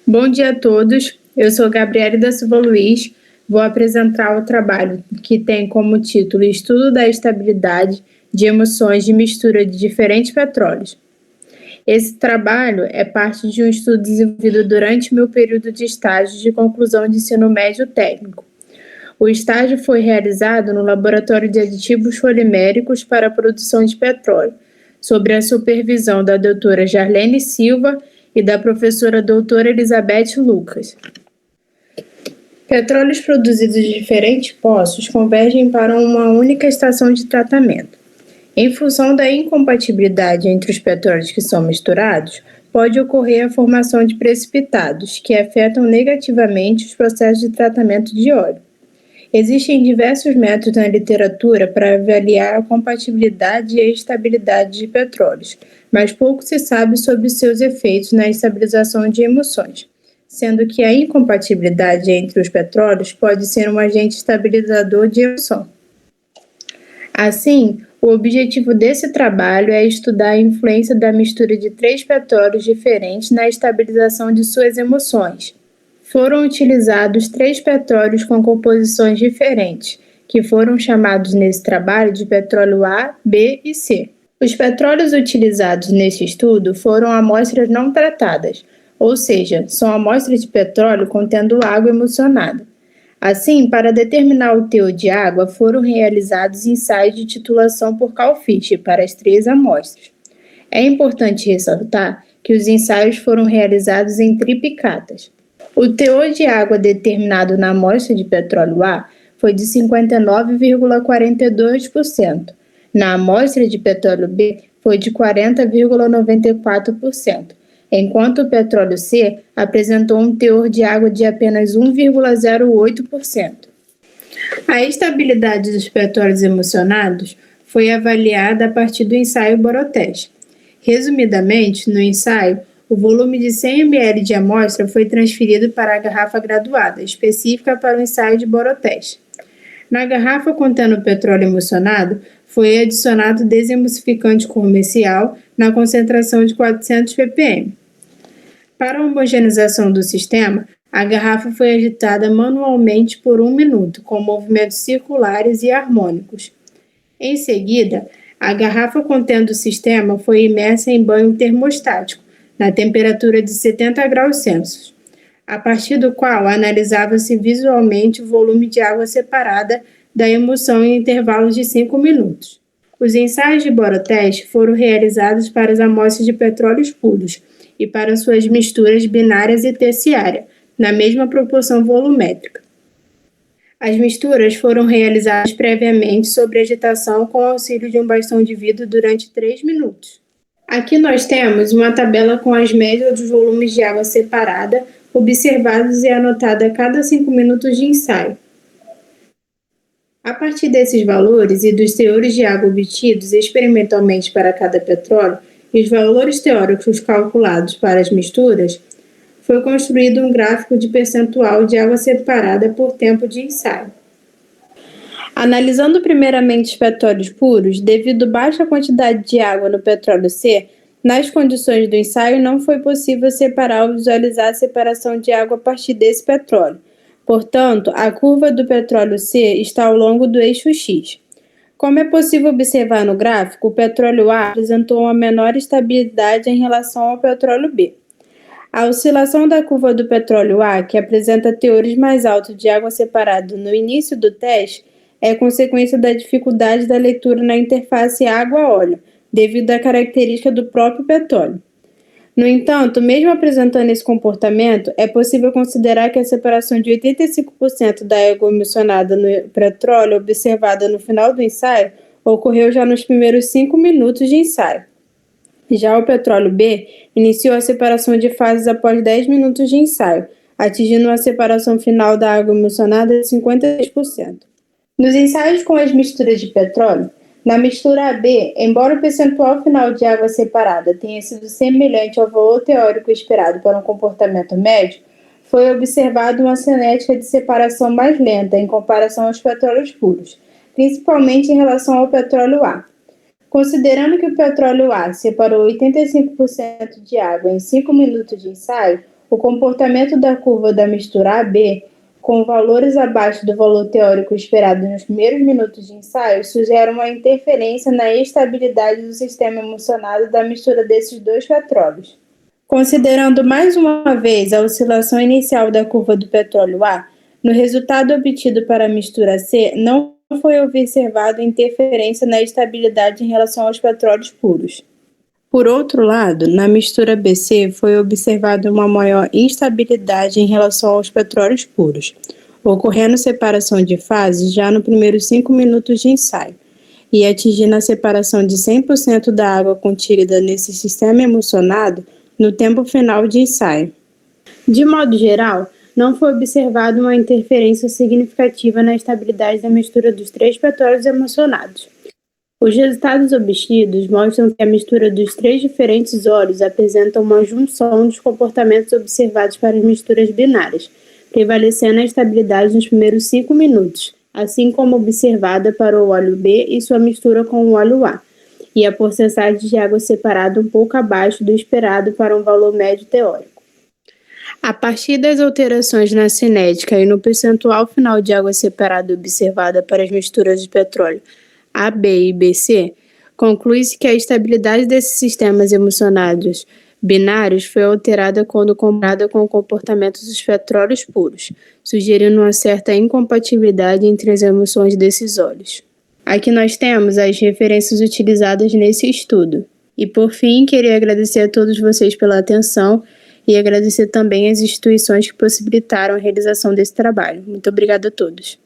Bom dia a todos, eu sou Gabriele da Silva Luiz, vou apresentar o trabalho que tem como título Estudo da estabilidade de emulsões de mistura de diferentes petróleos. Esse trabalho é parte de um estudo desenvolvido durante meu período de estágio de conclusão de ensino médio técnico. O estágio foi realizado no Laboratório de Aditivos Poliméricos para a Produção de Petróleo, sob a supervisão da doutora Jarlene Silva e da professora doutora Elizabeth Lucas. Petróleos produzidos de diferentes poços convergem para uma única estação de tratamento. Em função da incompatibilidade entre os petróleos que são misturados, pode ocorrer a formação de precipitados, que afetam negativamente os processos de tratamento de óleo. Existem diversos métodos na literatura para avaliar a compatibilidade e a estabilidade de petróleos, mas pouco se sabe sobre seus efeitos na estabilização de emulsões, sendo que a incompatibilidade entre os petróleos pode ser um agente estabilizador de emulsão. Assim, o objetivo desse trabalho é estudar a influência da mistura de 3 petróleos diferentes na estabilização de suas emulsões. Foram utilizados 3 petróleos com composições diferentes, que foram chamados nesse trabalho de petróleo A, B e C. Os petróleos utilizados nesse estudo foram amostras não tratadas, ou seja, são amostras de petróleo contendo água emulsionada. Assim, para determinar o teor de água, foram realizados ensaios de titulação por Cal-Fischer para as 3 amostras. É importante ressaltar que os ensaios foram realizados em tripicatas. O teor de água determinado na amostra de petróleo A foi de 59,42%. Na amostra de petróleo B foi de 40,94%, enquanto o petróleo C apresentou um teor de água de apenas 1,08%. A estabilidade dos petróleos emulsionados foi avaliada a partir do ensaio Boroteste. Resumidamente, no ensaio, o volume de 100 ml de amostra foi transferido para a garrafa graduada, específica para o ensaio de Boroteste. Na garrafa contendo petróleo emulsionado, foi adicionado desemulsificante comercial na concentração de 400 ppm. Para a homogeneização do sistema, a garrafa foi agitada manualmente por 1 minuto, com movimentos circulares e harmônicos. Em seguida, a garrafa contendo o sistema foi imersa em banho termostático, na temperatura de 70 graus Celsius, a partir do qual analisava-se visualmente o volume de água separada da emulsão em intervalos de 5 minutos. Os ensaios de Boroteste foram realizados para as amostras de petróleos puros e para suas misturas binárias e terciária, na mesma proporção volumétrica. As misturas foram realizadas previamente sob agitação com o auxílio de um bastão de vidro durante 3 minutos. Aqui nós temos uma tabela com as médias dos volumes de água separada, observados e anotada a cada 5 minutos de ensaio. A partir desses valores e dos teores de água obtidos experimentalmente para cada petróleo e os valores teóricos calculados para as misturas, foi construído um gráfico de percentual de água separada por tempo de ensaio. Analisando primeiramente os petróleos puros, devido à baixa quantidade de água no petróleo C, nas condições do ensaio não foi possível separar ou visualizar a separação de água a partir desse petróleo. Portanto, a curva do petróleo C está ao longo do eixo X. Como é possível observar no gráfico, o petróleo A apresentou uma menor estabilidade em relação ao petróleo B. A oscilação da curva do petróleo A, que apresenta teores mais altos de água separada no início do teste, é consequência da dificuldade da leitura na interface água-óleo, devido à característica do próprio petróleo. No entanto, mesmo apresentando esse comportamento, é possível considerar que a separação de 85% da água emulsionada no petróleo observada no final do ensaio ocorreu já nos primeiros 5 minutos de ensaio. Já o petróleo B iniciou a separação de fases após 10 minutos de ensaio, atingindo uma separação final da água emulsionada de 56%. Nos ensaios com as misturas de petróleo, na mistura AB, embora o percentual final de água separada tenha sido semelhante ao valor teórico esperado para um comportamento médio, foi observada uma cinética de separação mais lenta em comparação aos petróleos puros, principalmente em relação ao petróleo A. Considerando que o petróleo A separou 85% de água em 5 minutos de ensaio, O comportamento da curva da mistura AB, com valores abaixo do valor teórico esperado nos primeiros minutos de ensaio, sugere uma interferência na estabilidade do sistema emulsionado da mistura desses dois petróleos. Considerando mais uma vez a oscilação inicial da curva do petróleo A, no resultado obtido para a mistura C, não foi observada interferência na estabilidade em relação aos petróleos puros. Por outro lado, na mistura BC foi observada uma maior instabilidade em relação aos petróleos puros, ocorrendo separação de fases já nos primeiros 5 minutos de ensaio, e atingindo a separação de 100% da água contida nesse sistema emulsionado no tempo final de ensaio. De modo geral, não foi observada uma interferência significativa na estabilidade da mistura dos 3 petróleos emulsionados. Os resultados obtidos mostram que a mistura dos 3 diferentes óleos apresenta uma junção dos comportamentos observados para as misturas binárias, prevalecendo a estabilidade nos primeiros 5 minutos, assim como observada para o óleo B e sua mistura com o óleo A, e a porcentagem de água separada um pouco abaixo do esperado para um valor médio teórico. A partir das alterações na cinética e no percentual final de água separada observada para as misturas de petróleo AB e BC, conclui-se que a estabilidade desses sistemas emulsionados binários foi alterada quando comparada com o comportamento dos petróleos puros, sugerindo uma certa incompatibilidade entre as emulsões desses óleos. Aqui nós temos as referências utilizadas nesse estudo. E por fim, queria agradecer a todos vocês pela atenção e agradecer também às instituições que possibilitaram a realização desse trabalho. Muito obrigada a todos.